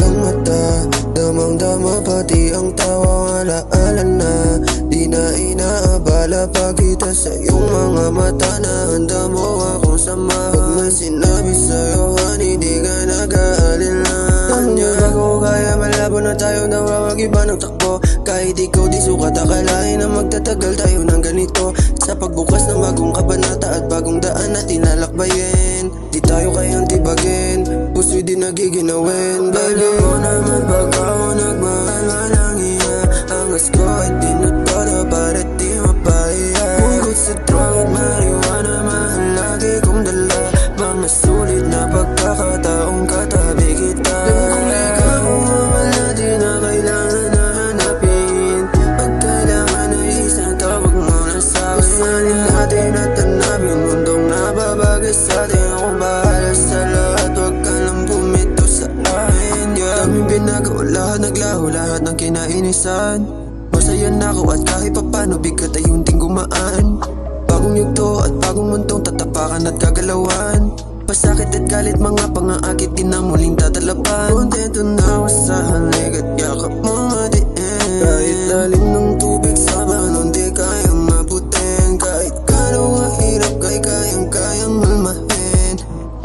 ang mata, damang-dama pati ang tawa, alaala na. Di na inaabala pag kita sa iyong mga mata, na handa mo akong samahan. Pag may sinabi sa'yo, honey, di ka nag-aalala. Bago ko kaya, malabo na tayo, nawawag-iba ng takbo. Kahit ikaw di sukat, akalain na magtatagal tayo ng ganito. Sa pagbukas ng bagong kabanata at bagong daan na tinalakbayin, di tayo kayang tibagin, puso'y di nagiginawin. Baby, mo naman pag ako nagmahal, walang iya. Angas ko ay tinutodo para di mapahiya. Bukod sa drug at marijuana, mahal lagi kong dala. Mga sulit na pagkakataong katabi kita. Kung ikaw mawala, di na kailangan na hanapin. Pag kailangan ay isang tawag mo na sa'kin. Pasanin natin at hanapin mundong nababagay sa'tin. Akong bahala sa lahat, wag ka lang bumito sa akin. Daming binagawa, lahat naglaho, lahat ng kinainisan. Masaya na ako at kahit papano bigat ay unting gumaan. Bagong yugto at bagong muntong tatapakan at gagalawan. Pasakit at galit, mga pangaakit, di na muling tatalapan. Kontento na ako sa halik at yakap mo matiin. Kahit lalim ng tubig sa balon, di kayang maputin. Kahit gano'ng kahirap, kayang malmahin.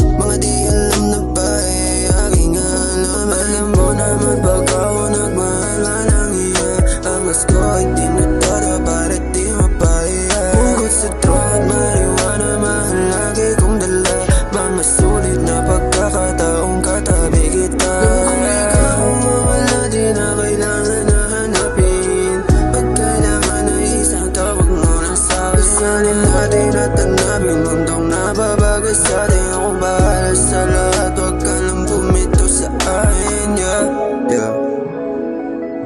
Mga di alam na ba ay aking alam. Alam mo naman pag ako nagmahal, walang iya. Angas ko ay tinutodo para di mapahiya. Bukod sa drug at marijuana, mahal lagi kong dala. Mga sulit na pagkakataong katabi kita. Kung ikaw mawala, di na kailangan na hanapin. Pag kailangan ay isang tawag mo na sa'kin. Pasanin natin at hanapin mundong nababagay sa'tin. Akong bahala sa lahat, wag ka lang bumito sa akin. Yeah.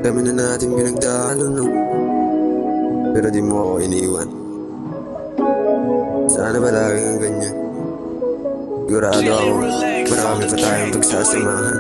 Dami na natin pinagdaanan, no? Pero di mo ako iniwan. Sana ba laging ang ganyan? Sigurado ako, marami pa tayong pagsasamahan.